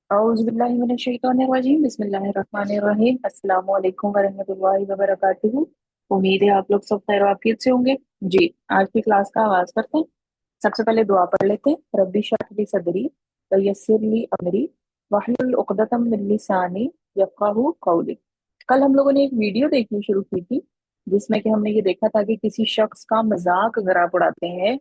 औज़ुबिल्लाहिमिनश्शैतानिर्रजीम बिस्मिल्लाहिर्रहमानिर्रहीम अस्सलामु अलैकुम वरहमतुल्लाहि वबरकातुहू। उम्मीद है आप लोग सब खैर वाफियत से होंगे। जी, आज की क्लास का आगाज करते हैं। सबसे पहले दुआ पढ़ लेते हैं। रब्बी शरह ली सदरी व यस्सिर ली अमरी वहलुल उक़दतम मिन लिसानी यफ़क़हू क़ौली। कल हम लोगों ने एक वीडियो देखनी शुरू की थी जिसमें कि हमने ये देखा था कि किसी शख्स का मजाक अगर आप उड़ाते हैं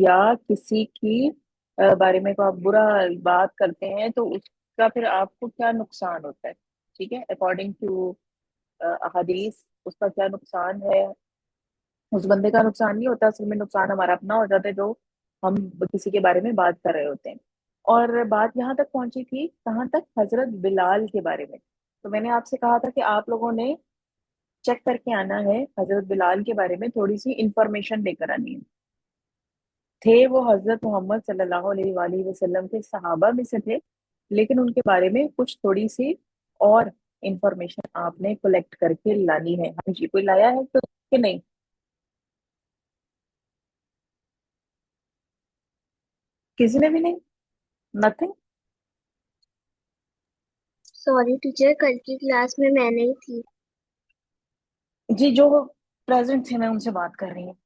या किसी की बारे में को आप बुरा बात करते हैं तो उसका फिर आपको क्या नुकसान होता है। ठीक है, अकॉर्डिंग टू अहादीस उसका क्या नुकसान है। उस बंदे का नुकसान नहीं होता, असल में नुकसान हमारा अपना हो जाता है जो हम किसी के बारे में बात कर रहे होते हैं। और बात यहाँ तक पहुंची थी, कहाँ तक, हजरत बिलाल के बारे में। तो मैंने आपसे कहा था कि आप लोगों ने चेक करके आना है, हजरत बिलाल के बारे में थोड़ी सी इंफॉर्मेशन लेकर आनी है। थे वो हजरत मोहम्मद सल्लल्लाहु अलैहि वसल्लम के सहाबा में से थे, लेकिन उनके बारे में कुछ थोड़ी सी और इंफॉर्मेशन आपने कलेक्ट करके लानी है। हाँ जी, कोई लाया है तो कि नहीं? किसी ने भी नहीं? नथिंग। सॉरी टीचर, कल की क्लास में मैं नहीं थी। जी, जो प्रेजेंट थे मैं उनसे बात कर रही हूँ।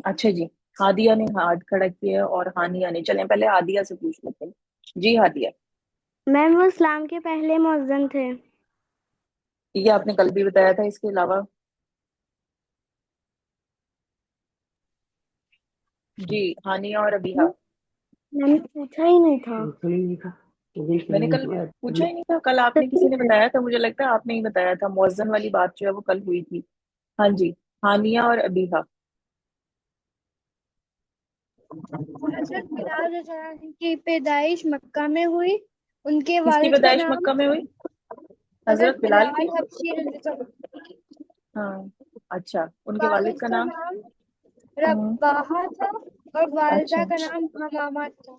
अच्छा जी, हादिया ने हाथ खड़ा किया और हानिया ने, चलें पहले हादिया से पूछ लेते हैं। जी हादिया, मैम वो इस्लाम के पहले मुअज्जिन थे। ये आपने कल भी बताया था, इसके अलावा? जी, हानिया और अबीहा। मैंने पूछा ही नहीं था। मैंने कल पूछा ही नहीं था, कल आपने किसी ने बताया था, मुझे लगता है आपने ही बताया था, मुअज्जन वाली बात जो है वो कल हुई थी। हाँ जी, हानिया और अबीहा। हजरत बिलाल रज़ियल्लाहु अन्हु की पैदाइश मक्का में हुई। उनके किसकी वालिद का पैदाइश नाम मक्का में हुई? हजरत हजरत बिलाल बिलाल की? हबशी रज़ियल्लाहु अन्हु। हाँ, अच्छा, उनके वालिद वालिद का का नाम? नाम हम्म, रबाहा था और वालिदा अच्छा का नाम हमामा था।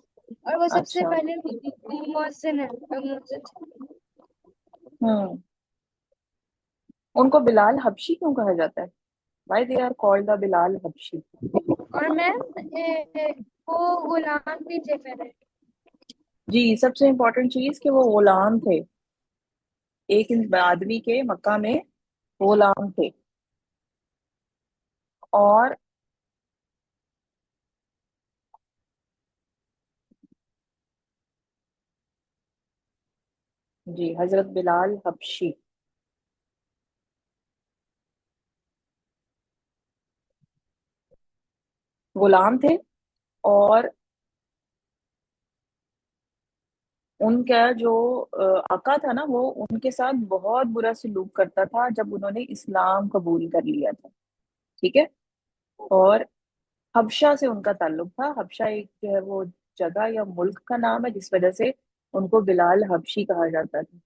और वो सबसे अच्छा। पहले मुअज्जिन है, मुअज्जिन थे। हम्म, उनको बिलाल हबशी क्यों कहा जाता है? Why they are called the Bilal Habshi? और मैम वो गुलाम भी थे पहले। जी, सबसे इम्पोर्टेंट चीज कि वो गुलाम थे, एक आदमी के मक्का में गुलाम थे। और जी, हजरत बिलाल हबशी गुलाम थे। और उनका जो आका था ना, वो उनके साथ बहुत बुरा सलूक करता था जब उन्होंने इस्लाम कबूल कर लिया था। ठीक है। और हबशा से उनका ताल्लुक था। हबशा एक जो है वो जगह या मुल्क का नाम है, जिस वजह से उनको बिलाल हबशी कहा जाता था।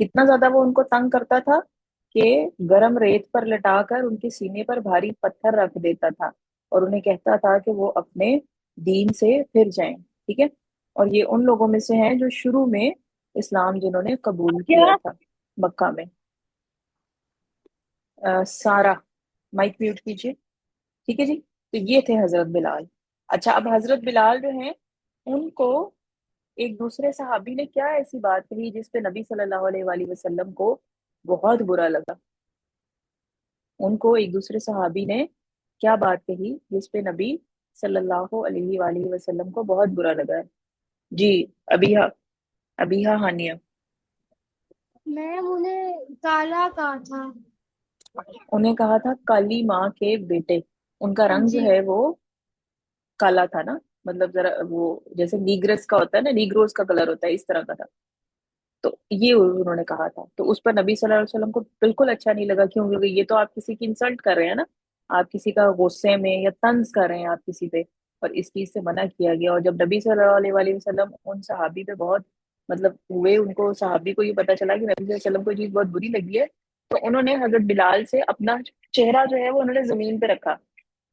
कितना ज्यादा वो उनको तंग करता था कि गरम रेत पर लटाकर उनके सीने पर भारी पत्थर रख देता था और उन्हें कहता था कि वो अपने दीन से फिर जाएं। ठीक है। और ये उन लोगों में से हैं जो शुरू में इस्लाम जिन्होंने कबूल किया क्या? था मक्का में। सारा, माइक म्यूट कीजिए। ठीक है जी, तो ये थे हजरत बिलाल। अच्छा, अब हजरत बिलाल जो हैं उनको एक दूसरे सहाबी ने क्या ऐसी बात कही जिस पे नबी सल्लल्लाहु अलैहि वसल्लम को बहुत बुरा लगा। उनको एक दूसरे सहाबी ने क्या बात कही जिस पे नबी सल्लल्लाहु अलैहि वसल्लम को बहुत बुरा लगा है? जी, अबीहा, अबीहा हानिया। मैं उन्हें काला कहा था। उन्हें कहा था काली माँ के बेटे। उनका हाँ रंग जो जी। है वो काला था ना, मतलब जरा वो जैसे नीग्रस का होता है ना, नीग्रोस का कलर होता है, इस तरह का था। तो ये उन्होंने कहा था, तो उस पर नबी सल्लल्लाहु अलैहि वसल्लम को बिल्कुल अच्छा नहीं लगा। क्यों? क्योंकि ये तो आप किसी की इंसल्ट कर रहे हैं ना, आप किसी का गुस्से में या तंज कर रहे हैं आप किसी पे। और इस चीज से मना किया गया। और जब नबी सल्लल्लाहु अलैहि वसल्लम उन सहाबी पे बहुत मतलब हुए, उनको सहाबी को ये पता चला कि नबी सल्लल्लाहु अलैहि वसल्लम को ये चीज बहुत बुरी लगी है, तो उन्होंने हजरत बिलाल से अपना चेहरा जो है वो उन्होंने जमीन पे रखा।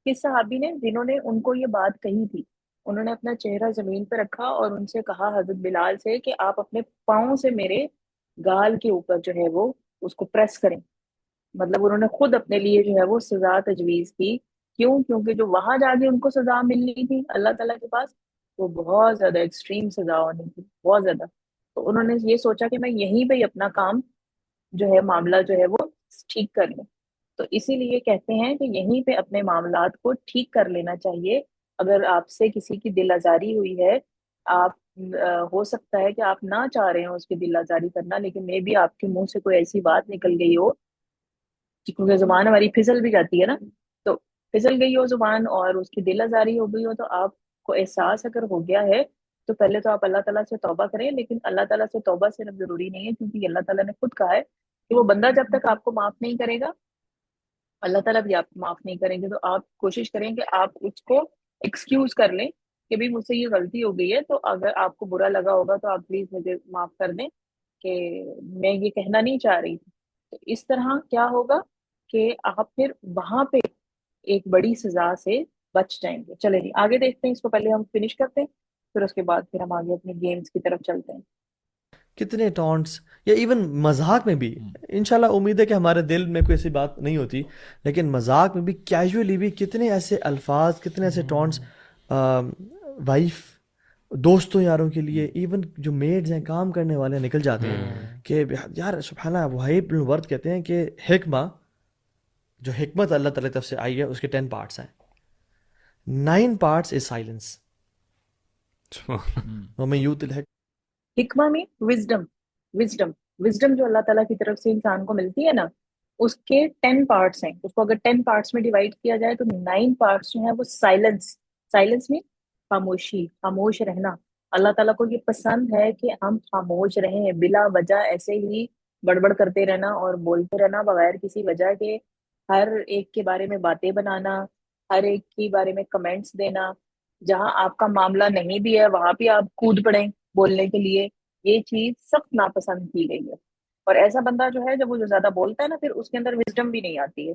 किस सहाबी ने, जिन्होंने उनको ये बात कही थी, उन्होंने अपना चेहरा जमीन पर रखा और उनसे कहा हजरत बिलाल से कि आप अपने पाँव से मेरे गाल के ऊपर जो है वो उसको प्रेस करें। मतलब उन्होंने खुद अपने लिए जो है वो सजा तजवीज की। क्यों? क्योंकि जो वहां जाके उनको सजा मिलनी थी अल्लाह ताला के पास, वो बहुत ज्यादा एक्सट्रीम सजा होनी थी, बहुत ज्यादा। तो उन्होंने ये सोचा कि मैं यहीं पे ही अपना काम जो है, मामला जो है वो ठीक कर लूं। तो इसीलिए कहते हैं कि यहीं पे अपने मामलात को ठीक कर लेना चाहिए। अगर आपसे किसी की दिल आजारी हुई है, आप हो सकता है कि आप ना चाह रहे हो उसकी दिल आजारी करना, लेकिन मे भी आपके मुंह से कोई ऐसी बात निकल गई हो, क्योंकि जुबान हमारी फिसल भी जाती है ना, तो फिसल गई हो जुबान और उसकी दिल आजारी हो गई हो, तो आपको एहसास अगर हो गया है, तो पहले तो आप अल्लाह ताला से तौबा करें। लेकिन अल्लाह ताला से तौबा सिर्फ जरूरी नहीं है, क्योंकि अल्लाह ताला ने खुद कहा है कि वो बंदा जब तक आपको माफ नहीं करेगा, अल्लाह ताला भी आपको माफ नहीं करेंगे। तो आप कोशिश करें कि आप उसको एक्सक्यूज कर लें कि भाई मुझसे ये गलती हो गई है, तो अगर आपको बुरा लगा होगा तो आप प्लीज मुझे माफ कर दें, कि मैं ये कहना नहीं चाह रही थी। तो इस तरह क्या होगा कि आप फिर वहां पे एक बड़ी सजा से बच जाएंगे। चले जी आगे देखते हैं, इसको पहले हम फिनिश करते हैं, फिर उसके बाद फिर हम आगे अपने गेम्स की तरफ चलते हैं। कितने टॉन्ट्स, या इवन मजाक में भी, इंशाल्लाह उम्मीद है कि हमारे दिल में कोई ऐसी बात नहीं होती, लेकिन मजाक में भी कैजुअली भी कितने ऐसे अल्फाज, कितने ऐसे टॉन्ट्स वाइफ, दोस्तों, यारों के लिए, इवन जो मेड्स हैं, काम करने वाले निकल जाते हैं कि यार सुबहाना, वहीब बिन वर्द कहते हैं कि हिकमा, जो हिकमत अल्लाह ताला की तरफ से आई है, उसके 10 पार्ट्स हैं। 9 पार्ट्स इज साइलेंस। वमन यूतिल हिकमा में विजडम, विजडम, विजडम जो अल्लाह ताला की तरफ से इंसान को मिलती है ना, उसके 10 पार्ट्स हैं। उसको अगर 10 पार्ट्स में डिवाइड किया जाए तो 9 पार्ट्स जो है वो साइलेंस। साइलेंस में खामोशी, खामोश रहना। अल्लाह ताला को ये पसंद है कि हम खामोश रहें, बिला वजह ऐसे ही बड़बड़ करते रहना और बोलते रहना बगैर किसी वजह के, हर एक के बारे में बातें बनाना, हर एक के बारे में कमेंट्स देना, जहां आपका मामला नहीं भी है वहां भी आप कूद पड़े बोलने के लिए। ये चीज सख्त नापसंद की गई है। और ऐसा बंदा जो है, जब वो जो ज्यादा बोलता है ना, फिर उसके अंदर विजडम भी नहीं आती है।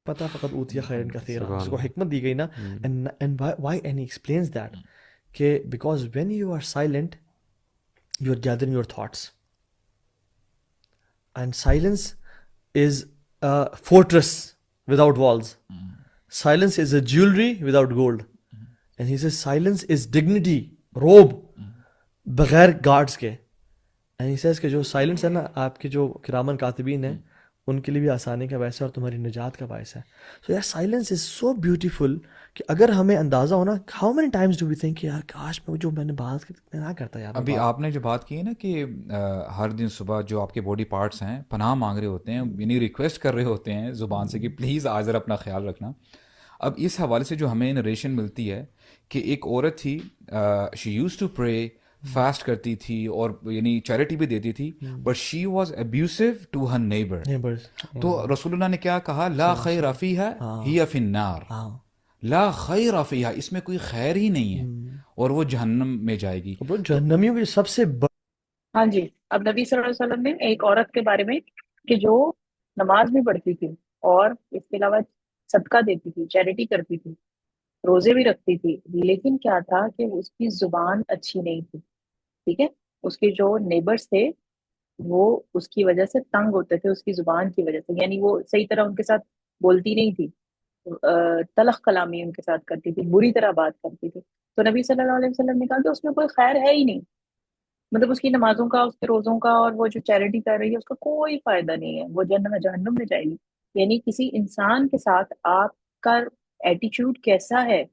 पता फ़कत ऊतिया खैरन कसीरा, सुभान उसको अल्लाह। हिकमत दी गई ना। And why and he explains that कि because when you are silent you are gathering your thoughts, and silence is a fortress without walls, silence is a jewellery without gold, and he says silence is dignity, robe, बगैर guards के। And he says कि जो silence है ना, आपके जो किरामन कातिबीन है उनके लिए भी आसानी का बायस है और तुम्हारी निजात का बायस है। सो यार साइलेंस इज सो ब्यूटीफुल कि अगर हमें अंदाजा हो ना, how many times do we think यार काश मैं जो मैंने बात की मैं ना करता यार, मैं अभी बात। आपने जो बात की है ना कि हर दिन सुबह जो आपके बॉडी पार्ट्स हैं पनाह मांग रहे होते हैं, यानी रिक्वेस्ट कर रहे होते हैं ज़ुबान से कि प्लीज़ आज ज़रा अपना ख्याल रखना। अब इस हवाले से जो हमें नरेशन मिलती है कि एक औरत थी, she used to pray, fast करती थी और यानी चैरिटी भी देती थी, but she was abusive to her neighbour. Neighbours. तो रसूलुल्लाह ने क्या कहा, ला खैर फीहा हिया फिन्नार, हाँ। ला खैर फीहा, इसमें कोई खैर ही नहीं है और वो जहन्नम में जाएगी। ब्रो तो जहन्नमियों की सबसे हाँ जी। अब नबी सल्लल्लाहु अलैहि वसल्लम ने एक औरत के बारे में, कि जो नमाज भी पढ़ती थी और इसके अलावा सदका देती थी, चैरिटी करती थी, रोजे भी रखती थी, लेकिन क्या था कि उसकी जुबान अच्छी नहीं थी। ठीक है। उसके जो नेबर्स थे वो उसकी वजह से तंग होते थे, उसकी जुबान की वजह से, यानी वो सही तरह उनके साथ बोलती नहीं थी, तलख कलामी उनके साथ करती थी, बुरी तरह बात करती थी। तो नबी सल्लल्लाहु अलैहि वसल्लम ने कहा कि उसमें कोई खैर है ही नहीं। मतलब उसकी नमाजों का, उसके रोजों का और वो जो चैरिटी कर रही है उसका कोई फायदा नहीं है, वो जन्नत जहन्नुम में जाएगी। यानी किसी इंसान के साथ आपका एटीट्यूड कैसा है,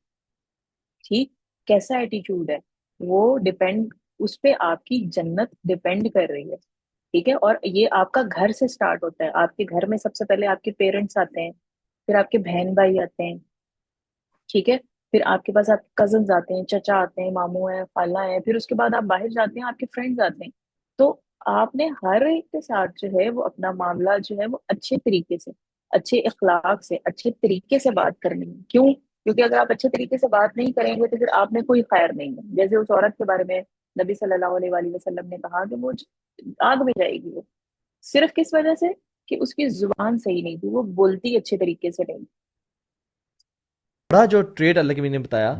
ठीक, कैसा एटीट्यूड है, वो डिपेंड, उस पे आपकी जन्नत डिपेंड कर रही है। ठीक है। और ये आपका घर से स्टार्ट होता है। आपके घर में सबसे पहले आपके पेरेंट्स आते हैं, फिर आपके बहन भाई आते हैं। ठीक है। फिर आपके पास आपके कजन्स आते हैं, चचा आते हैं, मामू हैं, खाला हैं, फिर उसके बाद आप बाहर जाते हैं, आपके फ्रेंड्स आते हैं। तो आपने हर एक के साथ जो है वो अपना मामला जो है वो अच्छे तरीके से, अच्छे इखलाक से, अच्छे तरीके से बात करनी है। क्यों? क्योंकि अगर आप अच्छे तरीके से बात नहीं करेंगे तो फिर आप में कोई खैर नहीं है। जैसे उस औरत के बारे में नबी सल्लल्लाहु अलैहि वसल्लम ने कहा कि वो आग में जाएगी, वो सिर्फ किस वजह से, कि उसकी जुबान सही नहीं थी, वो बोलती अच्छे तरीके से नहीं। बड़ा जो ट्रेड अल्लाह के नबी ने बताया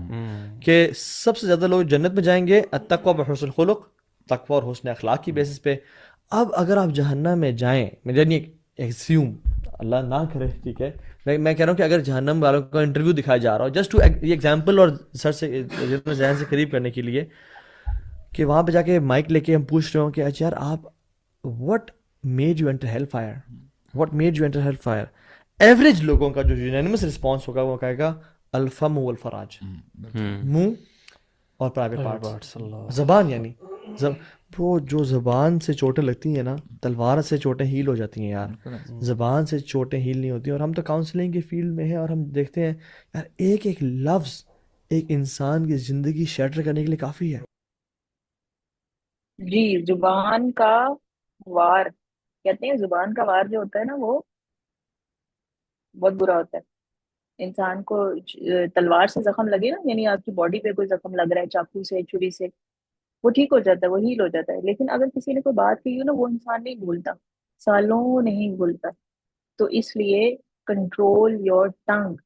कि सबसे ज्यादा लोग जन्नत में जाएंगे अत्तक़वा व हुस्नुल खुलुक़, तकवा और हुस्न अखलाक की बेसिस पे। अब अगर आप जहन्नम में जाएं, यानी एज्यूम, अल्लाह ना करे, ठीक है, मैं कह रहा हूँ कि अगर जहन्नम वालों का इंटरव्यू दिखाया जा रहा हो, जस्ट टू ये एग्जाम्पल और सर से जहन से करीब करने के लिए, कि वहाँ पे जाके माइक लेके हम पूछ रहे हो कि अच्छा यार आप, what made you enter hello fire, what made you enter hello fire, average लोगों का जो यूनानिमस रिस्पॉन्स होगा वो कहेगा अल्फम वल फराज, मुंह और प्राइवेट प्राइवेट पार्ट्स, पार्ट्स, अल्लाह जबान यानी जब वो जो जबान से चोटें लगती हैं ना, तलवार से चोटें हील हो जाती हैं यार, बिल्कुल। जबान से चोटें हील नहीं होती। और हम तो काउंसलिंग के फील्ड में हैं और हम देखते हैं यार एक एक लफ्ज़ एक इंसान की ज़िंदगी शैटर करने के लिए काफ़ी है। जी, जुबान का वार, कहते हैं जुबान का वार जो होता है ना, वो बहुत बुरा होता है। इंसान को तलवार से जख्म लगे ना, यानी आपकी बॉडी पे कोई जख्म लग रहा है चाकू से, छुरी से, वो ठीक हो जाता है, वो हील हो जाता है। लेकिन अगर किसी ने कोई बात कही हो ना, वो इंसान नहीं भूलता, सालों नहीं भूलता। तो इसलिए control your tongue,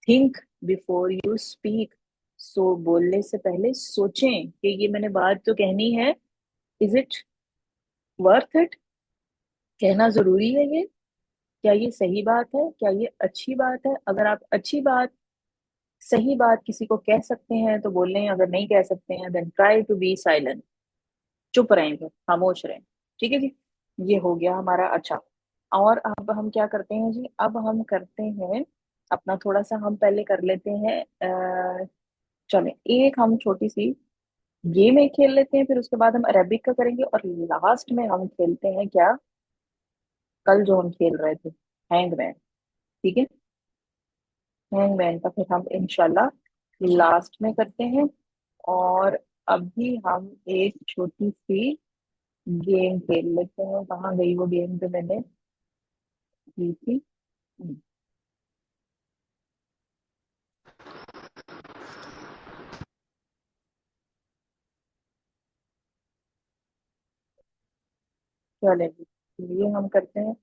think before you speak. So बोलने से पहले सोचें कि ये मैंने बात जो कहनी है, इज इट वर्थ इट, कहना जरूरी है ये, क्या ये सही बात है, क्या ये अच्छी बात है। अगर आप अच्छी बात, सही बात किसी को कह सकते हैं तो बोल लें, अगर नहीं कह सकते हैं then try to be silent, चुप रहें, फिर खामोश रहें। ठीक है जी, ये हो गया हमारा। अच्छा, और अब हम क्या करते हैं जी, अब हम करते हैं अपना थोड़ा सा, हम पहले कर लेते हैं चलें एक हम छोटी सी गेम एक खेल लेते हैं, फिर उसके बाद हम अरेबिक का करेंगे, और लास्ट में हम खेलते हैं क्या, कल जो हम खेल रहे थे, हैंगमैन। ठीक है, हैंगमैन का फिर हम इंशाल्लाह लास्ट में करते हैं। और अभी हम एक छोटी सी गेम खेल लेते हैं। कहाँ गई वो गेम जो मैंने की थी। चलेंगे, ये हम करते हैं।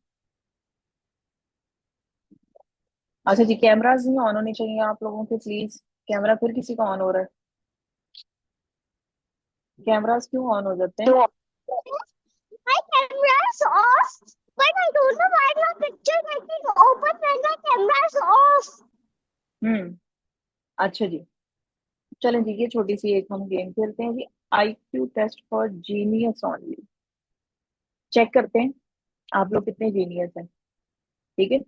अच्छा जी, कैमराज नहीं ऑन होने चाहिए आप लोगों के, प्लीज। कैमरा फिर किसी का ऑन हो रहा है, कैमराज क्यों ऑन हो जाते हैं? My camera is off, but I don't know why my picture getting open when my camera is off. हम्म, अच्छा जी, चलें जी, ये छोटी सी एक हम गेम खेलते हैं जी। IQ test for genius only, check करते हैं आप लोग कितने जीनियस हैं। ठीक है,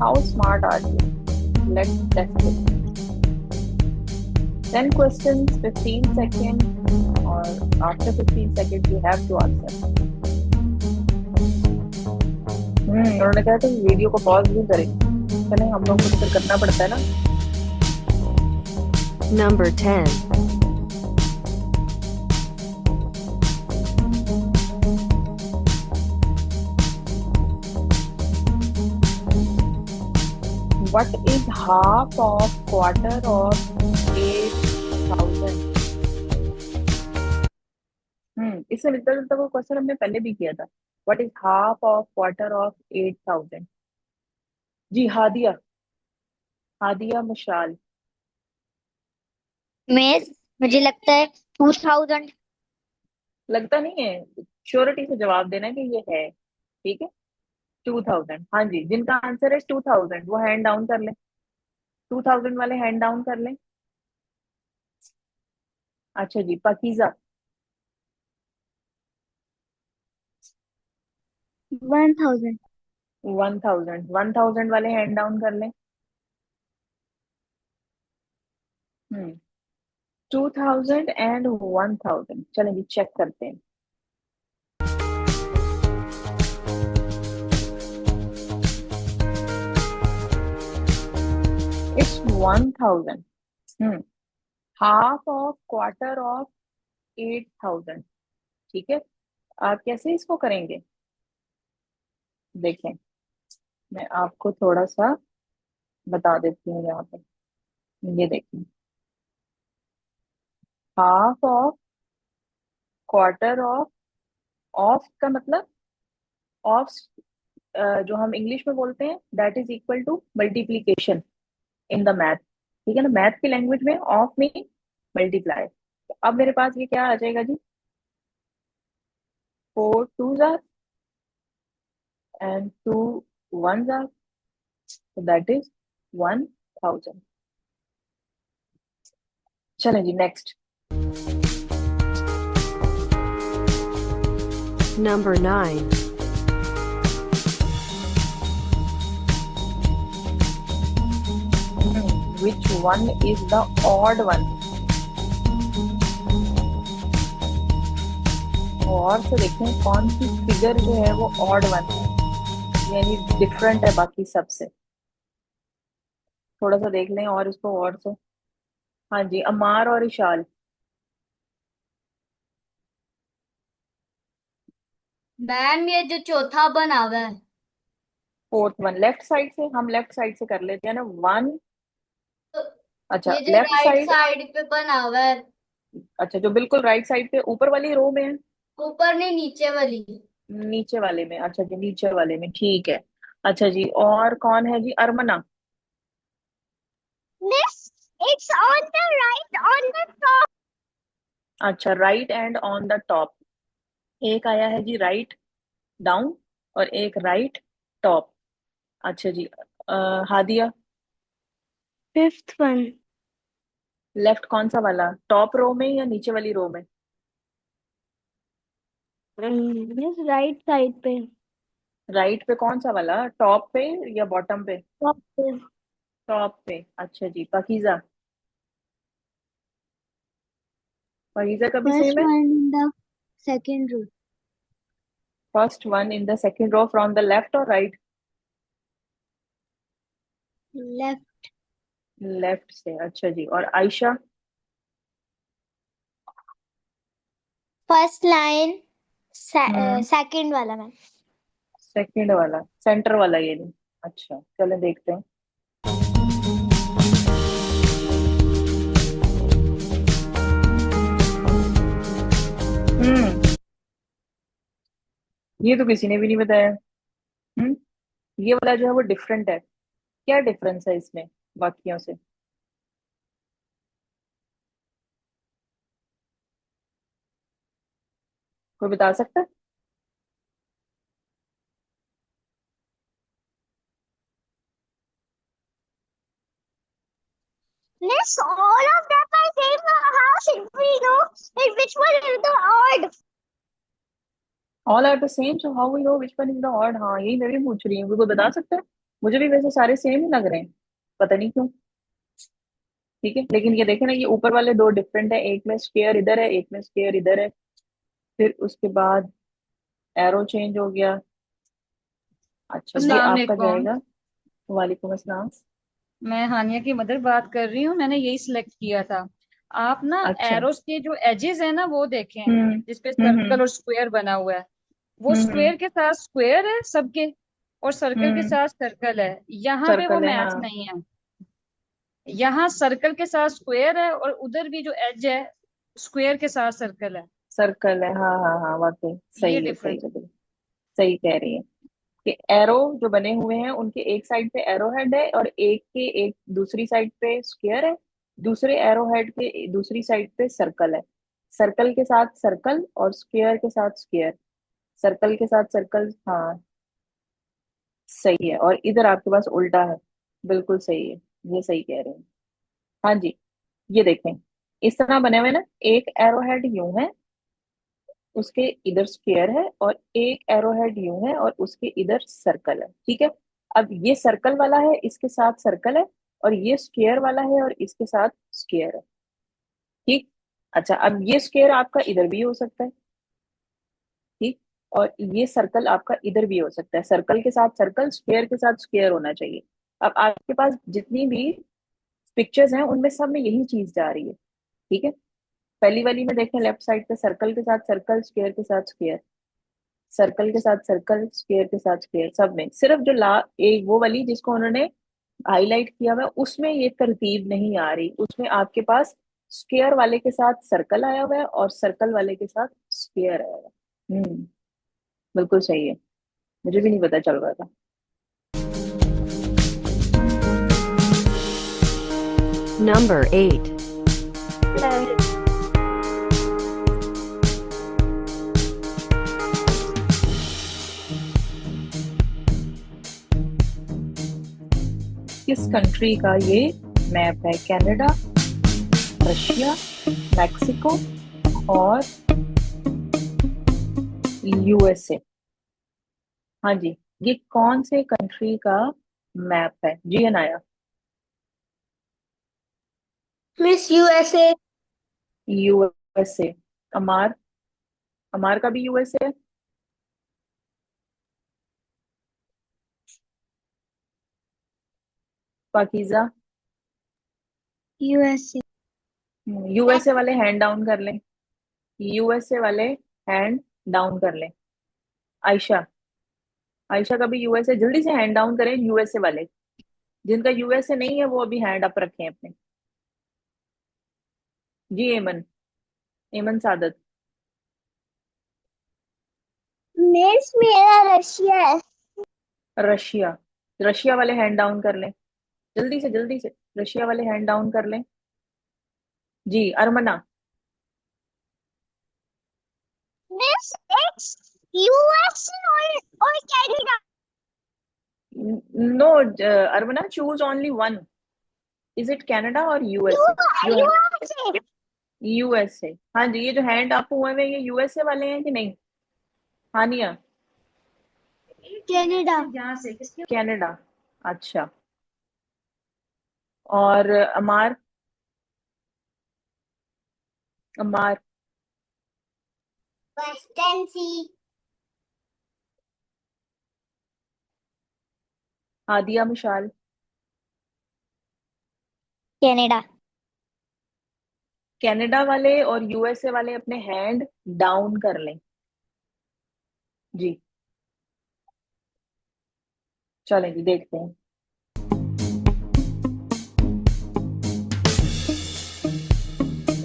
how smart are you, let's test it. 10 questions, 15 seconds, or after 15 seconds you have to answer। उन्होंने कहा था वीडियो को पॉज भी करें, चलें हम लोग को तो फिर करना पड़ता है ना। Number 10. What is half of quarter of 8,000? इससे मिलता जुलता कोई क्वेश्चन हमने पहले भी किया था। What is half of quarter of 8,000? जी, हादिया, हादिया मशाल। मुझे लगता है 2000। लगता नहीं है, श्योरिटी से जवाब देना है कि ये है। ठीक है, 2000। हाँ जी, जिनका आंसर है 2000 वो हैंड डाउन कर लें, 2000 वाले हैंड डाउन कर लें। अच्छा जी, पाकीजा। 1000। 1000 वाले हैंड डाउन कर लें। 2000 एंड 1000, चलें जी चेक करते हैं। It's 1000। Half of quarter of 8,000। ठीक है, आप कैसे इसको करेंगे, देखें मैं आपको थोड़ा सा बता देती हूँ यहाँ पे। ये देखिए, half of quarter of, of का मतलब ऑफ जो हम इंग्लिश में बोलते हैं that is equal to multiplication in the math, ठीक है ना। मैथ की लैंग्वेज में ऑफ मीन मल्टीप्लाई। तो अब मेरे पास ये क्या आ जाएगा जी, 4 2s and 2 1s, so that is 1000। चलें जी next. Number 9. Which one is the odd one? और से देखें कौन सी फिगर जो है वो ऑड वन है, यानी डिफरेंट है बाकी सबसे। थोड़ा सा देख लें और इसको और से। हाँ जी, अमार और इशाल। मैम ये जो चौथा बना हुआ है, फोर्थ वन लेफ्ट साइड से, हम लेफ्ट साइड से कर लेते हैं ना, वन। तो अच्छा ये जो लेफ्ट राइट साइड, साइड पे बना हुआ है, अच्छा जो बिल्कुल राइट साइड पे ऊपर वाली रो में है, ऊपर नहीं नीचे वाली। नीचे वाले में, अच्छा जी नीचे वाले में, ठीक है। अच्छा जी, और कौन है जी, Armana. Miss, it's on the right, on the top. अच्छा right and on the top, एक आया है जी राइट डाउन और एक राइट टॉप। अच्छा जी, हादिया। Fifth one. लेफ्ट कौन सा वाला, टॉप रो में या नीचे वाली रो में? Miss, right side पे. राइट पे कौन सा वाला, टॉप पे या बॉटम पे? Top पे. टॉप पे। अच्छा जी, पाकीज़ा। पाकीज़ा का भी First सेम है। one in the second row. First one in the second row from the left और राइट? Left. लेफ्ट से। अच्छा जी, और Ayesha? First line. Hmm, Second वाला मैम. सेकंड वाला, सेंटर वाला ये नहीं। अच्छा चलें देखते हैं। हम्म, ये तो किसी ने भी नहीं बताया। हम्म, ये वाला जो है वो डिफरेंट है, क्या डिफरेंस है इसमें बाकियों से? कोई बता सकता है? Miss, all of them are same. How should we know which one is the odd? All are the same, so how we know which one is the odd. हाँ यही मैं भी पूछ रही हूँ, कोई बता सकता है? मुझे भी वैसे सारे सेम ही लग रहे हैं, पता नहीं क्यों। ठीक है, लेकिन ये देखे ना, ये ऊपर वाले दो डिफरेंट है, एक में स्क्वायर इधर है, एक में स्क्वायर इधर है, फिर उसके बाद एरो चेंज हो गया। अच्छा ये अस्सलाम आपका वालेकुम। जाएगा। वालेकुम अस्सलाम। मैं हानिया की मदर बात कर रही हूँ, मैंने यही सिलेक्ट किया था। आप ना अच्छा। एरोस के जो एजेस है ना वो देखें, हम्म जिसपे हम्म सर्कल और स्क्वायर बना हुआ है। वो हम्म स्क्वायर के साथ स्क्वायर है सबके, और सर्कल के हम्म साथ सर्कल है। यहाँ पे वो सर्कल है मैच हाँ। नहीं है। यहाँ सर्कल के साथ स्क्वायर है और उधर भी जो एज है स्क्वायर के साथ सर्कल है। सर्कल है हाँ हाँ हाँ, वाकई ये सही है, सही डिफरेंस। है बिल्कुल। सही कह रही है कि एरो जो बने हुए हैं उनके एक साइड पे एरो हेड है और एक के एक दूसरी साइड पे स्क्वायर है, दूसरे एरो हेड के दूसरी साइड पे सर्कल है। सर्कल के साथ सर्कल और स्क्वायर के साथ स्क्वायर, सर्कल के साथ सर्कल, हाँ सही है। और इधर आपके पास उल्टा है, बिल्कुल सही है, ये सही कह रहे हैं। हाँ जी, ये देखें, इस तरह बने हुए ना, एक एरो हेड यूं है, उसके इधर स्क्वायर है, और एक एरो हेड यूं है और उसके इधर सर्कल है, ठीक है। अब ये सर्कल वाला है, इसके साथ सर्कल है, और ये स्क्वायर वाला है और इसके साथ स्क्वायर है, ठीक। अच्छा अब ये स्क्वायर आपका इधर भी हो सकता है, ठीक, और ये सर्कल आपका इधर भी हो सकता है। सर्कल के साथ सर्कल, स्क्वायर के साथ स्क्वायर होना चाहिए। अब आपके पास जितनी भी पिक्चर्स हैं उनमें सब में यही चीज जा रही है, ठीक है। पहली वाली में देखें, लेफ्ट साइड पे सर्कल के साथ सर्कल, स्क्वायर के साथ स्क्वायर, सर्कल के साथ सर्कल, स्क्वायर के साथ स्क्वायर, सब में सिर्फ जो ला एक वो वाली जिसको उन्होंने हाईलाइट किया हुआ है उसमें ये तरतीब नहीं आ रही, उसमें आपके पास स्क्वायर वाले के साथ सर्कल आया हुआ है और सर्कल वाले के साथ स्क्वायर आया हुआ है। बिल्कुल सही है। मुझे भी नहीं पता चल रहा था। Number 8. किस कंट्री का ये मैप है? कनाडा, रशिया, मैक्सिको और यूएसए। हाँ जी, ये कौन से कंट्री का मैप है? जी Anaya. Miss USA. USA. Amaar, Amaar का भी यूएसए है। पाकीज़ा। यूएसए। यूएसए वाले हैंड डाउन कर लें। यूएसए वाले हैंड डाउन कर लें। आयशा, आयशा का भी यूएसए, जल्दी से हैंड डाउन करें यूएसए वाले। जिनका यूएसए नहीं है वो अभी हैंड अप रखें अपने। जी एमन, एमन सादत। मिस मेरा रशिया है। रशिया, रशिया वाले हैंड डाउन कर लें जल्दी से रशिया वाले हैंड डाउन कर लें। जी अरमना। मिस इट्स यूएसए और Canada. No Armana, choose only one. Is it Canada और यूएसए? जो है यूएसए। यूएसए। हाँ जी, ये जो हैंड अप हुए हुए हैं, ये यूएसए वाले हैं कि नहीं? हानिया। कनाडा। कनाडा। अच्छा। और अमार, अमार। वेस्टर्न सी। हादिया मिशाल। कनाडा। कनाडा वाले और यूएसए वाले अपने हैंड डाउन कर लें। जी चलें जी, देखते हैं।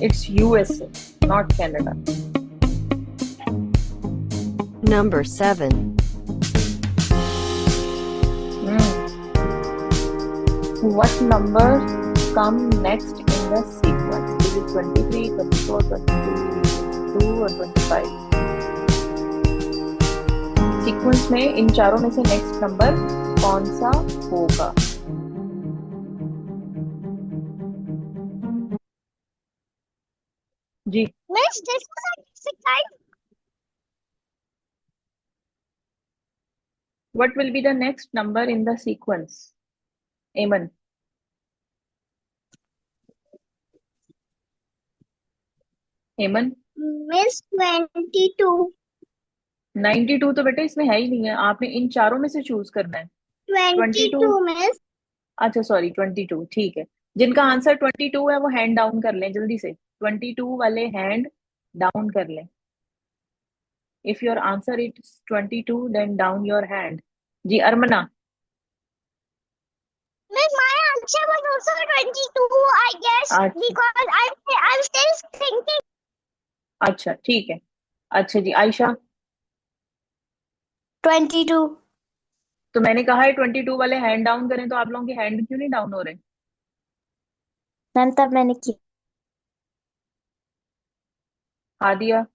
It's USA, not Canada. Number 7. What number come next in the sequence? Is it 23, 24, 22 or 25? Sequence में इन चारों में से नेक्स्ट नंबर कौन सा होगा? जी miss this was what will be the next number in the sequence? Aman. Aman, miss 22। 92 तो बेटे इसमें है ही नहीं है, आपने इन चारों में से चूज करना है। 22 मिस। अच्छा सॉरी, 22, ठीक है। जिनका आंसर 22 है वो हैंड डाउन कर लें जल्दी से। 22 वाले हैंड डाउन कर लें। If your answer is 22 then down your hand. जी Armana. Miss, my answer was also 22, I guess, अच्छा because I'm still thinking. अच्छा ठीक है। अच्छा जी आयशा। 22। तो मैंने कहा है 22 वाले हैंड डाउन करें, तो आप लोगों के हैंड क्यों नहीं डाउन हो रहे? मैम तब मैंने की। हादिया,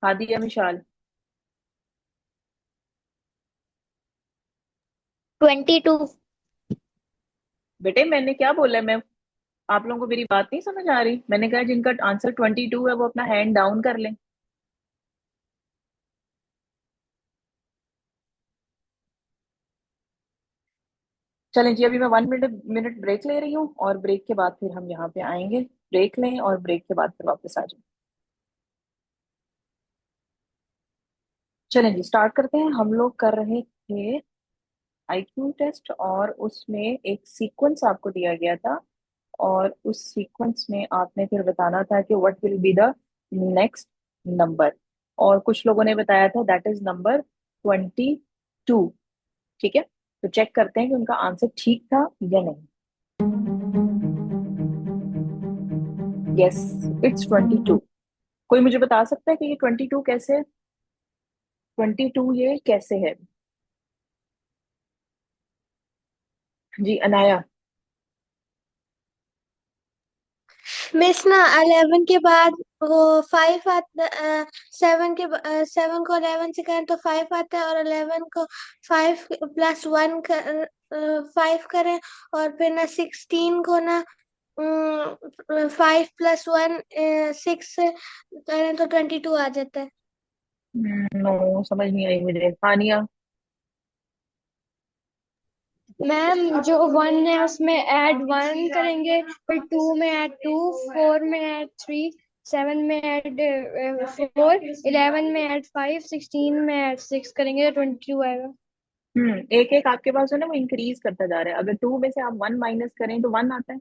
हादिया मिशाल। 22। बेटे मैंने क्या बोला है? मैं, आप लोगों को मेरी बात नहीं समझ आ रही? मैंने कहा जिनका आंसर 22 है वो अपना हैंड डाउन कर लें। चलें जी, अभी मैं 1 मिनट मिनट ब्रेक ले रही हूँ और ब्रेक के बाद फिर हम यहाँ पे आएंगे। ब्रेक लें और ब्रेक के बाद फिर वापस आ जाएं। चलें जी, स्टार्ट करते हैं। हम लोग कर रहे थे आईक्यू टेस्ट और उसमें एक सीक्वेंस आपको दिया गया था और उस सीक्वेंस में आपने फिर बताना था कि what will be the next number. और कुछ लोगों ने बताया था दैट इज नंबर 22। ठीक है, तो चेक करते हैं कि उनका आंसर ठीक था या नहीं। Yes, it's 22। कोई मुझे बता सकता है कि ये 22 कैसे है? 22 ये कैसे है? जी अनाया। मिस ना 11 के बाद वो 5 आता, 7 के 7 को 11 से करें तो 5 आता है, और 11 को 5 प्लस 1 5 करें, और फिर ना 16 को ना 5 प्लस 1 6 से करें तो 22 आ जाता है। नो, समझ नहीं आई मुझे। हानिया। मैम जो 1 है उसमें ऐड 1 करेंगे, फिर 2 में ऐड 2, 4 में ऐड 3, 7 में ऐड 4, 11 में ऐड 5, 16 में ऐड 6 करेंगे तो 22 आएगा। एक एक आपके पास है ना, वो इंक्रीज करता जा रहा है। अगर 2 में से आप 1 माइनस करें तो 1 आता है,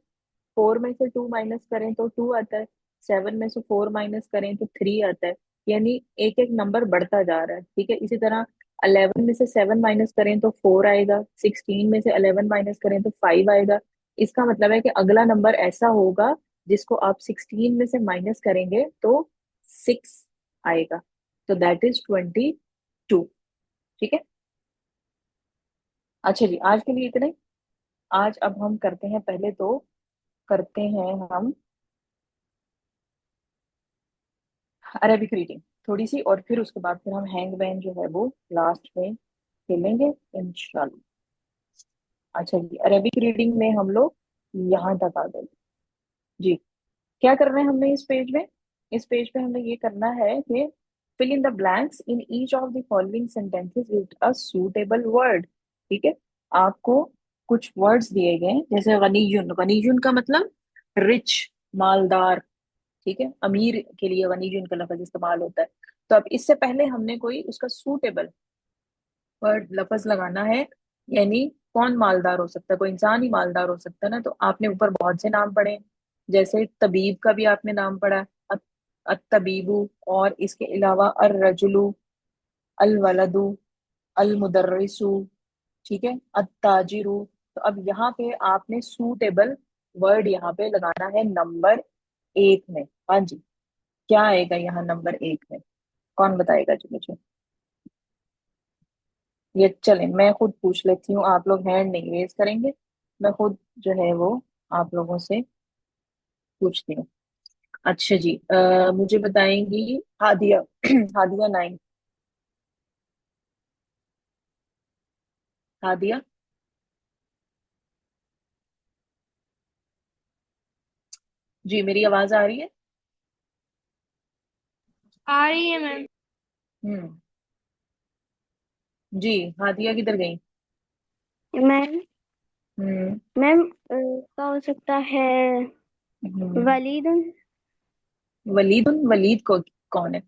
4 में से 2 माइनस करें तो 2 आता है, 7 में से 4 माइनस करें तो 3 आता है। यानी एक एक नंबर बढ़ता जा रहा है, ठीक है। इसी तरह 11 में से 7 माइनस करें तो 4 आएगा, 16 में से 11 माइनस करें तो 5 आएगा। इसका मतलब है कि अगला नंबर ऐसा होगा जिसको आप 16 में से माइनस करेंगे तो 6 आएगा। तो दैट इज 22। ठीक है। अच्छा जी, आज के लिए इतना ही। आज अब हम करते हैं, पहले तो करते हैं हम अरेबिक रीडिंग थोड़ी सी, और फिर उसके बाद फिर हम हैंगमैन जो है वो लास्ट में खेलेंगे इंशाल्लाह। अच्छा जी, अरेबिक रीडिंग में हम लोग यहाँ तक आ गए। जी, क्या करना है हमने इस पेज में? इस पेज पे हमें ये करना है कि fill in the blanks in each of the following sentences with a suitable word. ठीक है। आपको कुछ वर्ड्स दिए गए हैं, जैसे गनीयुन। गनीयुन का मतलब रिच, मालदार। ठीक है, अमीर के लिए गनीयुन का लफ्ज इस्तेमाल होता है। तो अब इससे पहले हमने कोई उसका सूटेबल वर्ड लफ्ज लगाना है। यानी कौन मालदार हो सकता है? कोई इंसान ही मालदार हो सकता है ना। तो आपने ऊपर बहुत से नाम पढ़े, जैसे तबीब का भी आपने नाम पढ़ा, तबीबू, और इसके अलावा अर रजुलू, अल वलदू, अल मुदर्रिसु। ठीक है, अत्ताजिरु। तो अब यहाँ पे आपने सूटेबल वर्ड यहाँ पे लगाना है नंबर 1 में। हाँ जी, क्या आएगा यहाँ नंबर 1 में? कौन बताएगा जी मुझे? ये चले, मैं खुद पूछ लेती हूँ, आप लोग हैंड नहीं रेज करेंगे। मैं खुद जो है वो आप लोगों से पूछती हूँ। अच्छा जी, मुझे बताएंगी हादिया। हादिया 9। हादिया। जी, मेरी आवाज आ रही है? आ रही है मैम। हम्म। जी, हादिया किधर गई? मैम हम्म। मैम क्या हो सकता है? हम्म। वलीद। वलीदुन, वलीद को कौन है?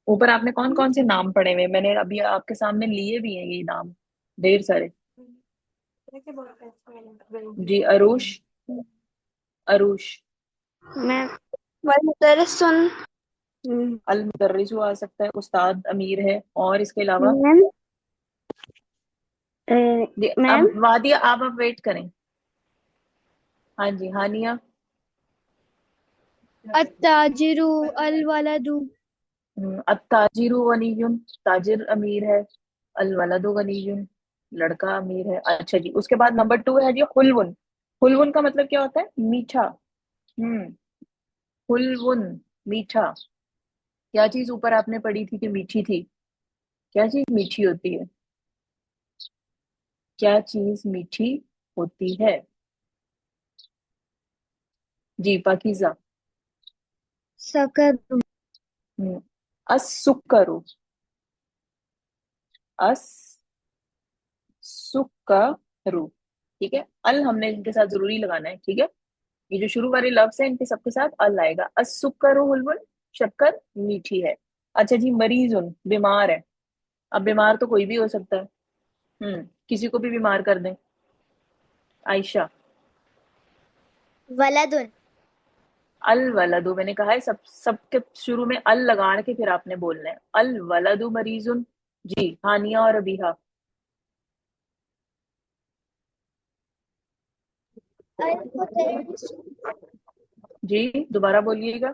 ऊपर आपने कौन कौन से नाम पढ़े हुए हैं? मैंने अभी आपके सामने लिए भी हैं ये नाम, ढेर सारे। जी, अरुष। अरुष। मैम वलमुदररिसुन। अल मुदर्रिसु आ सकता है, उस्ताद अमीर है, और इसके अलावा मैम जी, मैम अब वादिया आप अब वेट करें। हाँ जी, हानिया। अत्ताजिरु अल वलदु। अत्ताजिरु गनीयुन, ताजिर अमीर है। अल वलदु गनीयुन, लड़का अमीर है। अच्छा जी, उसके बाद नंबर 2 है जी हुलवुन। हुलवुन का मतलब क्या होता है? मीठा। हम्म। हुलवुन, मीठा। क्या चीज ऊपर आपने पढ़ी थी कि मीठी थी? क्या चीज मीठी होती है? क्या चीज मीठी होती है? जी, पाकीज़ा। सकर। हम्म। असुकरु। अस सुकरु। ठीक है, अल हमने इनके साथ जरूरी लगाना है। ठीक है, ये जो शुरू वाले लफ्ज है इनके सबके साथ अल आएगा। असुकरु हुलवुन, शक्कर मीठी है। अच्छा जी, मरीजुन, बीमार है। अब बीमार तो कोई भी हो सकता है। किसी को भी बीमार कर दें। आयशा। वलदुन। अल वलदु, मैंने कहा है सब सबके शुरू में अल लगा के फिर आपने बोलना है। अल वलदु मरीजुन। जी, हानिया और अबीहा। जी, दोबारा बोलिएगा।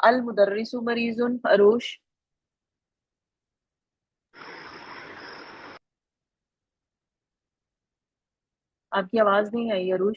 अल मुदर्रिसु मरीजुन, अरूश। आपकी आवाज नहीं आई अरूश।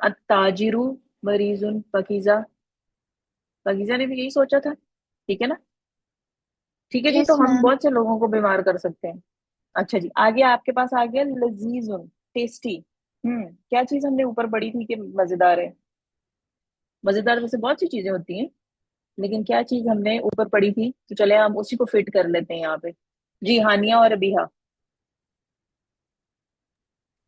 अत्ताजिरु मरीजुन, पकीजा। पकीजा ने भी यही सोचा था, ठीक है ना? ठीक है जी, तो यस हम मैम बहुत से लोगों को बीमार कर सकते हैं। अच्छा जी, आगे आपके पास आ गया लजीजुन, टेस्टी। क्या चीज हमने ऊपर पढ़ी थी कि मजेदार है? मजेदार वैसे बहुत सी चीजें होती हैं, लेकिन क्या चीज हमने ऊपर पढ़ी थी? तो चले हम उसी को फिट कर लेते हैं यहाँ पे। जी, हानिया और अबीहा।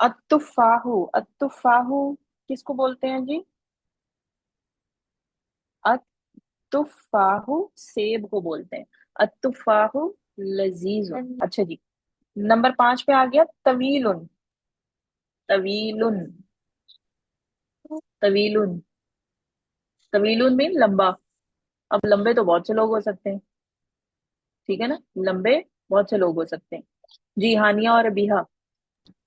अत्तुफाहु, अत्तुफाहु किसको बोलते हैं जी? अत्तुफाहु सेब को बोलते हैं। अत्तुफाहु लजीजुन। अच्छा जी, नंबर 5 पे आ गया तवीलुन। तवीलुन, तवीलुन, तवीलुन में लंबा। अब लंबे तो बहुत से लोग हो सकते हैं, ठीक है ना? लंबे बहुत से लोग हो सकते हैं। जी, हानिया और अबीहा।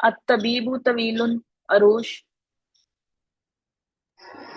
अत्तबीबु तवीलुन, अरूश।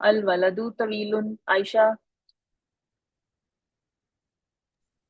अल वलदु तवीलुन, आयशा।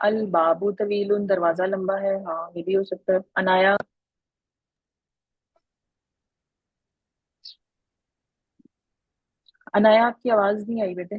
अल बाबू तवीलुन, दरवाजा लंबा है। हाँ, ये भी हो सकता है। अनाया। अनाया, आपकी आवाज नहीं आई बेटे।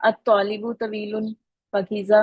अत्तालिबु तवीलुन, पकीजा।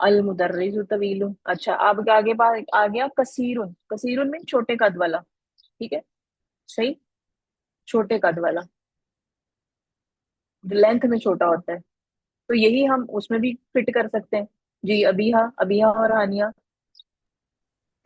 अल मुदर्रिसु तवीलुन। अच्छा, अब आगे आ गया कसीरुन। कसीरुन में छोटे कद वाला, ठीक है? सही, छोटे कद वाला, जो लेंथ में छोटा होता है। तो यही हम उसमें भी फिट कर सकते हैं। जी, अबीहा, अबीहा और हानिया।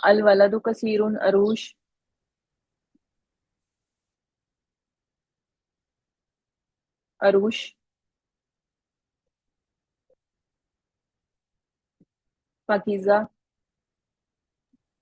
अल वलदु कसीरुन, अरूश। अरूश। पाकीज़ा।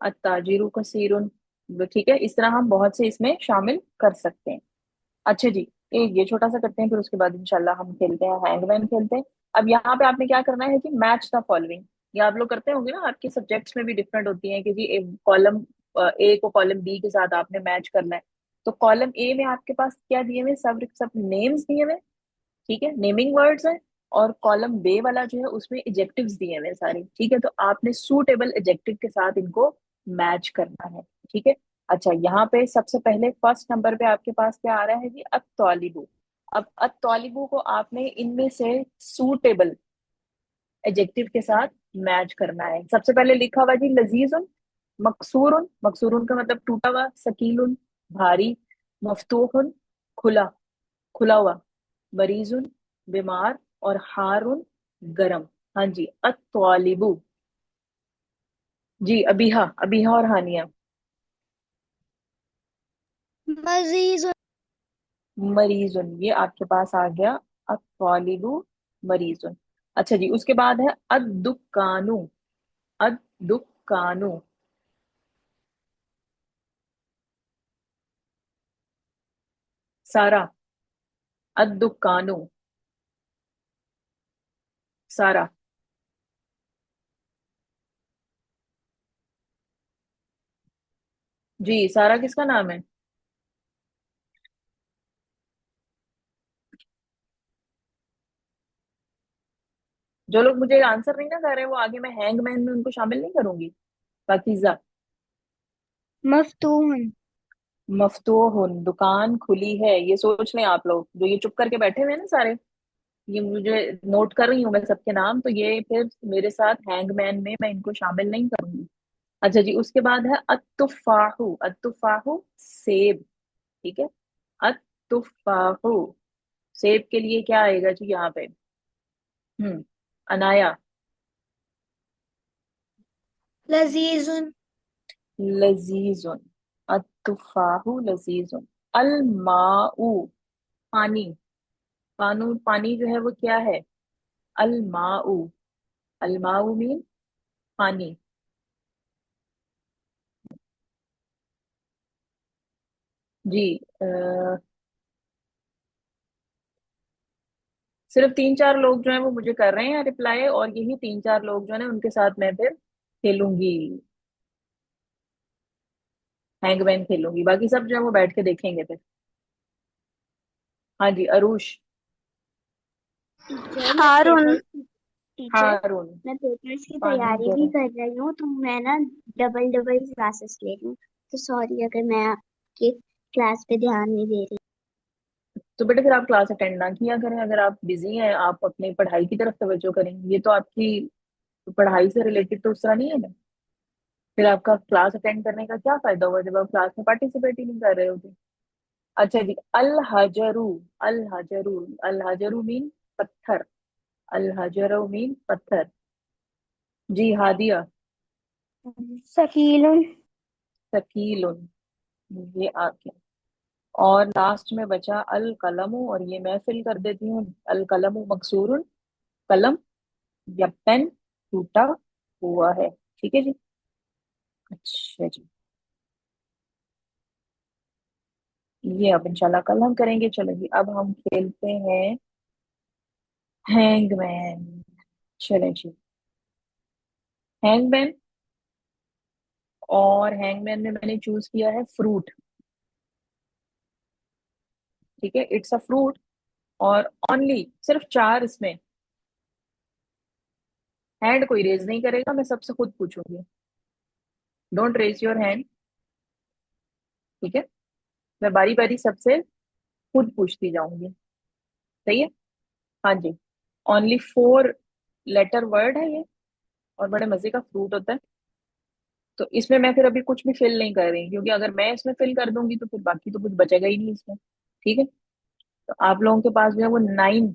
अत्ताजिरु कसीरुन। ठीक है, इस तरह हम बहुत से इसमें शामिल कर सकते हैं। अच्छा जी, एक ये छोटा सा करते हैं, फिर उसके बाद इंशाल्लाह हम खेलते हैं, हैंगमैन खेलते हैं। अब यहाँ पे आपने क्या करना है कि मैच द फॉलोइंग। ये आप लोग करते होंगे ना, आपके सब्जेक्ट्स में भी डिफरेंट होती है कि जी एक कॉलम ए को कॉलम बी के साथ आपने मैच करना है। तो कॉलम ए में आपके पास क्या दिए हुए? सब सब नेम्स दिए हुए, ठीक है, नेमिंग वर्ड्स हैं। और कॉलम बे वाला जो है उसमें एजेक्टिव्स दिए हुए हैं सारे, ठीक है? तो आपने सूटेबल एजेक्टिव के साथ इनको मैच करना है, ठीक है? अच्छा, यहाँ पे सबसे पहले फर्स्ट नंबर पे आपके पास क्या आ रहा है जी? अत्तालिबु। अब अत्तालिबु को आपने इनमें से सूटेबल एजेक्टिव के साथ मैच करना है। सबसे पहले लिखा हुआ जी लजीजुन, मकसूरुन, मकसूरुन का मतलब टूटा हुआ, सकीलुन भारी, मफतूहुन खुला, खुला हुआ, मरीजुन बीमार, और हारुन गरम। हाँ जी, अत्वालिबु। जी, अबीहा, अबीहा और हानिया। मजीज मरीजुन, ये आपके पास आ गया अत्वालिबु मरीजुन। अच्छा जी, उसके बाद है अद्दुकानु। अद्दुकानु, सारा। अद्दुकानु, सारा। जी, सारा किसका नाम है? जो लोग मुझे आंसर नहीं ना कर रहे, वो आगे मैं हैंगमैन में उनको शामिल नहीं करूंगी। पाकीज़ा। मफ्तूहन मफ्तूहुन, दुकान खुली है। ये सोच लें आप लोग जो ये चुप करके बैठे हुए हैं ना सारे, ये मुझे नोट कर रही हूँ मैं सबके नाम, तो ये फिर मेरे साथ हैंगमैन में मैं इनको शामिल नहीं करूंगी। अच्छा जी, उसके बाद है अत्तुफाहु। अत्तुफाहु सेब, ठीक है? अत्तुफाहु सेब के लिए क्या आएगा जी यहाँ पे? अनाया। लजीजुन लजीजुन, अत्तुफाहु लजीजुन। अलमाउ, पानी। पानी जो है वो क्या है? अलमाउ। अलमाउ मीन पानी। जी सिर्फ 3-4 लोग जो हैं वो मुझे कर रहे हैं रिप्लाई, और यही 3-4 लोग जो है ना उनके साथ मैं फिर खेलूंगी, हैंगमैन खेलूंगी। बाकी सब जो है वो बैठ के देखेंगे फिर। हाँ जी, अरुष। टीचर हारून टीचर हारून। मैं पेपर्स की पानी तैयारी भी जरा। कर रही हूँ, तो मैं ना डबल डबल क्लासेस ले रही हूँ। तो सॉरी अगर मैं आपकी क्लास पे ध्यान नहीं दे रही। तो बेटा फिर आप क्लास अटेंड ना किया करें, अगर आप बिजी हैं, आप अपनी पढ़ाई की तरफ तवज्जो करें। ये तो आपकी पढ़ाई से रिलेटेड तो उस तरह नहीं है ना। फिर आपका क्लास अटेंड करने का क्या फायदा होगा जब आप क्लास में पार्टिसिपेट ही नहीं कर रहे होगे। अच्छा जी, अल हजरू। अल हजरू। अल हजरू मीन पत्थर। अल हजरू मीन पत्थर। जी हादिया। शकीलुन। शकीलुन। ये आ गया। और लास्ट में बचा अल कलमु, और ये मैं फिल कर देती हूँ। अल कलमु मकसूरुन। कलम या पेन टूटा हुआ है। ठीक है जी। अच्छा जी, ये अब इंशाल्लाह कल हम करेंगे। चलो जी, अब हम खेलते हैं हैंगमैन। चलें जी, हैंगमैन। और हैंगमैन में मैंने चूज किया है फ्रूट। ठीक है, इट्स अ फ्रूट। और ओनली सिर्फ 4 इसमें। हैंड कोई रेज नहीं करेगा, मैं सबसे खुद पूछूंगी। Don't raise your hand. ठीक है, मैं बारी बारी सबसे खुद पूछती जाऊंगी। सही है। हाँ जी। ओनली 4 लेटर वर्ड है ये, और बड़े मजे का फ्रूट होता है। तो इसमें मैं फिर अभी कुछ भी फिल नहीं कर रही, क्योंकि अगर मैं इसमें फिल कर दूंगी तो फिर बाकी तो कुछ बचेगा ही नहीं इसमें। ठीक है। तो आप लोगों के पास जो है वो 9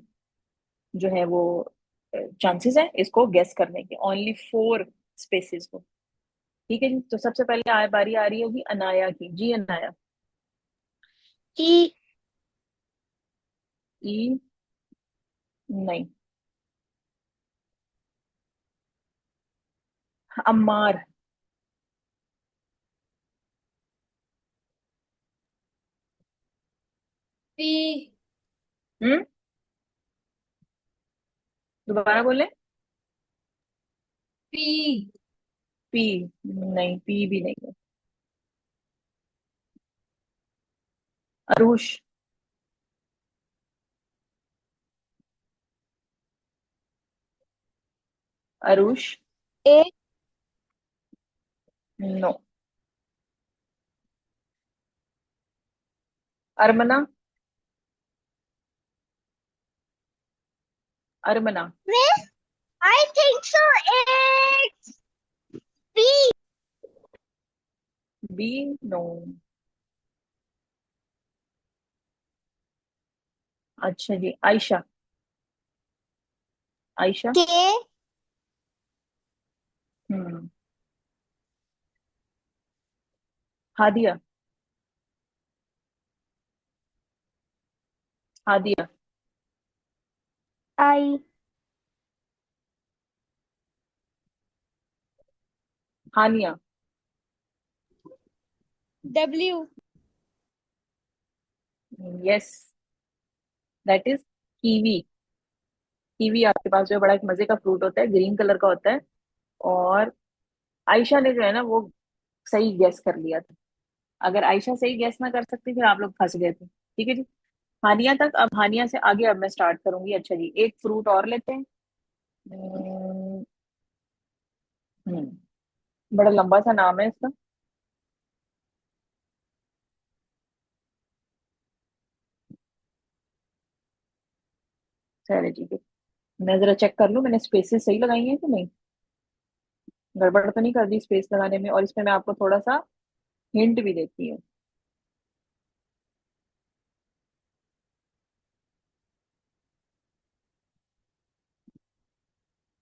जो है वो चांसेस है इसको गेस करने के, ओनली 4 स्पेसेस को। ठीक है जी, तो सबसे पहले बारी आ रही है जी अनाया की। जी अनाया। ई। ई। नहीं। अम्मार। पी। हम्म। दोबारा बोले। पी। पी। नहीं, पी भी नहीं है। Arush. Arush. A. No. Armana. Armana. Miss, I think so. It's B. B. No. अच्छा जी, Ayesha. Ayesha. K. Hmm. Hadiya. Hadiya. I. Haniya. W. Yes, that is kiwi. Kiwi आपके पास जो है बड़ा एक मजे का फ्रूट होता है, ग्रीन कलर का होता है। और आयशा ने जो है ना वो सही गैस कर लिया था। अगर आयशा सही गैस ना कर सकती फिर आप लोग फंस गए थे। ठीक है जी। हानिया तक, अब हानिया से आगे अब मैं स्टार्ट करूंगी। अच्छा जी, एक फ्रूट और लेते हैं। हम्म, बड़ा लंबा सा नाम है इसका। चलिए ठीक है, मैं जरा चेक कर लूं मैंने स्पेसेस सही लगाई हैं कि नहीं, गड़बड़ तो नहीं कर दी स्पेस लगाने में। और इसमें मैं आपको थोड़ा सा हिंट भी देती हूँ।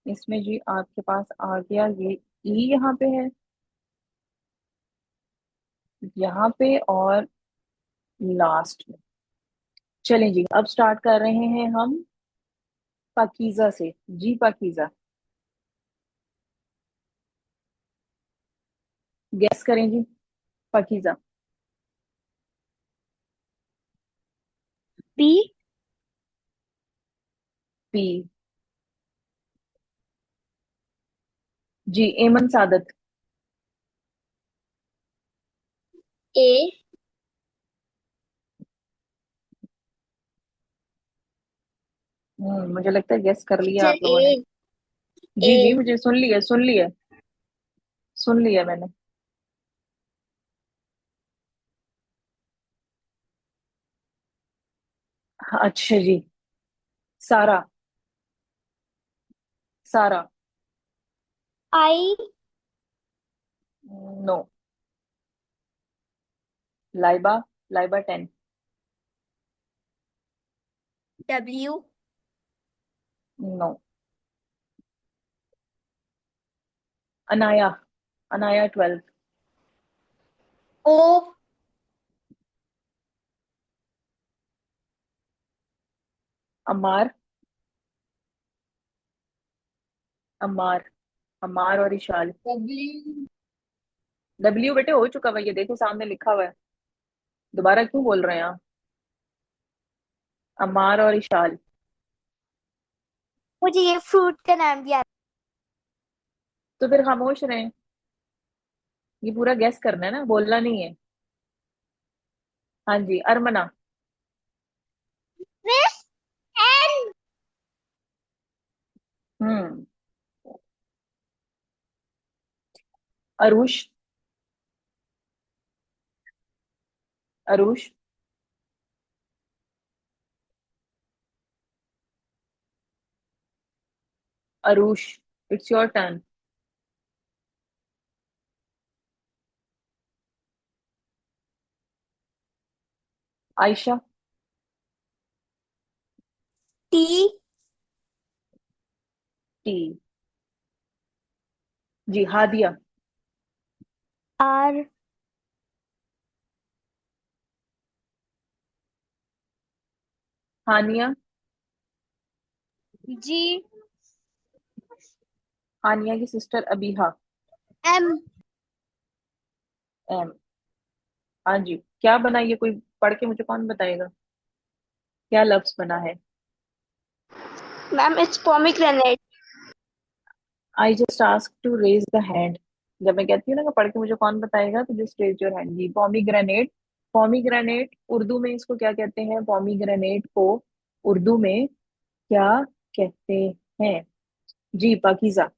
इसमें जी आपके पास आ गया ये ई यहाँ पे है, यहाँ पे और लास्ट में। चलें जी, अब स्टार्ट कर रहे हैं हम पाकीज़ा से। जी पाकीज़ा। गेस करें जी, पाकीज़ा। P P. जी एमन सादत। ए मुझे लगता है गेस कर लिया आप टीचर लोगों ने। ए जी जी ए मुझे सुन लिया मैंने। हाँ, अच्छा जी। Sara. Sara. I know. Laiba. Laiba 10। W. No. Anaya. Anaya 12। O Ammar. Ammar. Ammar और इशाल। डब्ल्यू। डब्ल्यू बेटे हो चुका है, ये देखो सामने लिखा हुआ है। दोबारा क्यों बोल रहे हैं आप? अमार और इशाल। मुझे ये फ्रूट का नाम भी आता तो फिर खामोश रहें। ये पूरा गेस करना है ना, बोलना नहीं है। हाँ जी अरमना। है। N hmm. Arush. Arush. Arush. It's your turn. Ayesha. T T. जी हादिया। आर हानिया। जी हानिया की सिस्टर अबीहा। M M. हाँ जी क्या बना, ये कोई पढ़ के मुझे कौन बताएगा? क्या लफ्ज बना है? Ma'am it's pomegranate I just ask to raise the hand. जब मैं कहती हूँ ना कि पढ़ के मुझे कौन बताएगा, तो जस्ट रेज योर हैंड। जी पॉमीग्रेनेट। पॉमीग्रेनेट उर्दू में इसको क्या कहते हैं? पॉमीग्रेनेट को उर्दू में क्या कहते हैं? जी पाकीज़ा।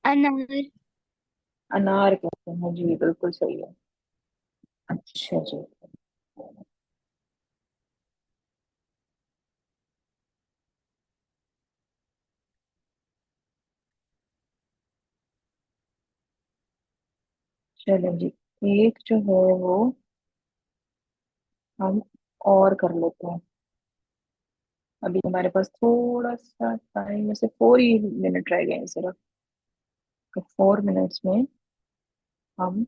अनार अनार कहते हैं जी, बिल्कुल सही है। अच्छा जी। चलो जी, एक जो है वो हम और कर लेते हैं। अभी हमारे पास थोड़ा सा टाइम में से 4 ही मिनट रह गए हैं सिर्फ। तो 4 मिनट्स में हम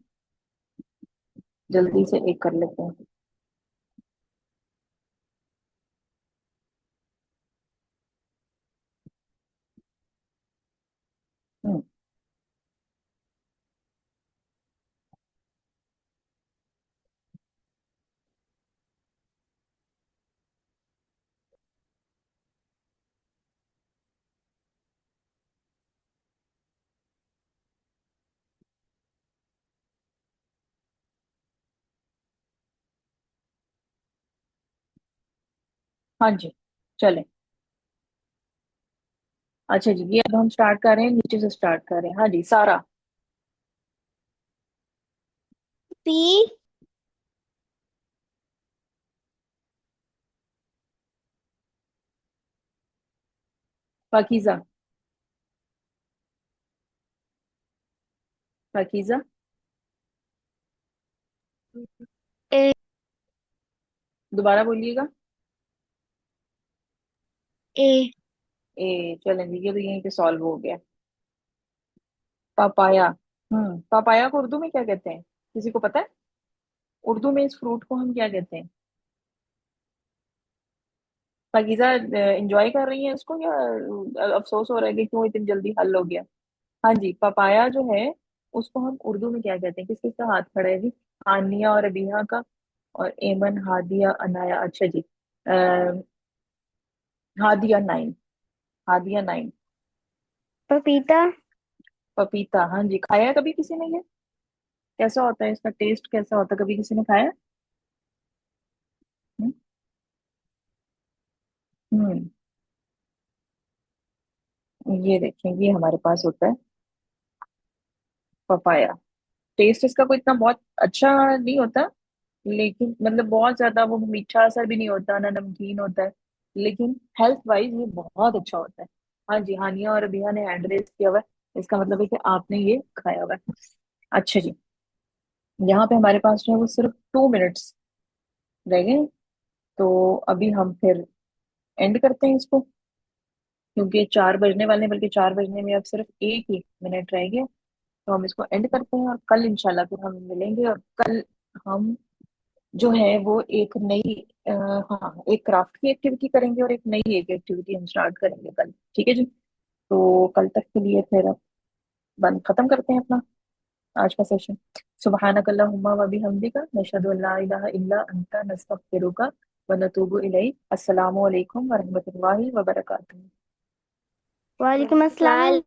जल्दी से एक कर लेते हैं। हम्म, हाँ जी चलें। अच्छा जी, ये अब हम स्टार्ट कर रहे हैं, नीचे से स्टार्ट कर रहे हैं। हाँ जी सारा। पी पाकीज़ा। पाकीज़ा। ए दोबारा बोलिएगा। ए ए चलें जी, ये तो यहीं पे सॉल्व हो गया। पापाया। पापाया को उर्दू में क्या कहते हैं? किसी को पता है? उर्दू में इस फ्रूट को हम क्या कहते हैं? पाकीज़ा एंजॉय कर रही हैं इसको, या अफसोस हो रहा है कि क्यों इतनी जल्दी हल हो गया? हाँ जी पपाया जो है, उसको हम उर्दू में क्या कहते हैं? किस किस का हाथ खड़ा है जी? आनिया और अबीहा का। और एमन, हादिया, अनाया। अच्छा जी। अ, हादिया 9। हादिया 9। पपीता। पपीता, हाँ जी। खाया है कभी किसी ने ये? कैसा होता है इसका टेस्ट, कैसा होता है, कभी किसी ने खाया? हम्म। हम्म, ये देखें, ये हमारे पास होता है पपाया। टेस्ट इसका कोई इतना बहुत अच्छा नहीं होता, लेकिन मतलब बहुत ज्यादा वो मीठा असर भी नहीं होता, ना नमकीन होता है, लेकिन हेल्थ वाइज ये बहुत अच्छा होता है। हाँ जी, हानिया और अबिया ने हैंड रेस किया हुआ है, इसका मतलब है कि आपने ये खाया हुआ है। अच्छा जी। यहाँ पे हमारे पास जो है वो सिर्फ 2 मिनट्स रह गए, तो अभी हम फिर एंड करते हैं इसको, क्योंकि 4 बजने वाले हैं, बल्कि 4 बजने में अब सिर्फ 1 ही मिनट रह गया। तो हम इसको एंड करते हैं और कल इंशाल्लाह फिर हम मिलेंगे। और कल हम जो है वो एक नई हाँ, एक क्राफ्ट की एक्टिविटी करेंगे और एक नई एक एक्टिविटी हम स्टार्ट करेंगे कल। ठीक है जी। तो कल तक के लिए फिर अब बंद खत्म करते हैं अपना आज का सेशन। सुब्हानक अल्लाहुम्मा व बिहम्दिका नशहदु अल्ला इलाहा इल्ला अंता नस्तगफिरुका व नतूबु इलैक। अस्सलामु अलैकुम व रहमतुल्लाहि व बरकातुहू। वालेकुम अस्सलाम।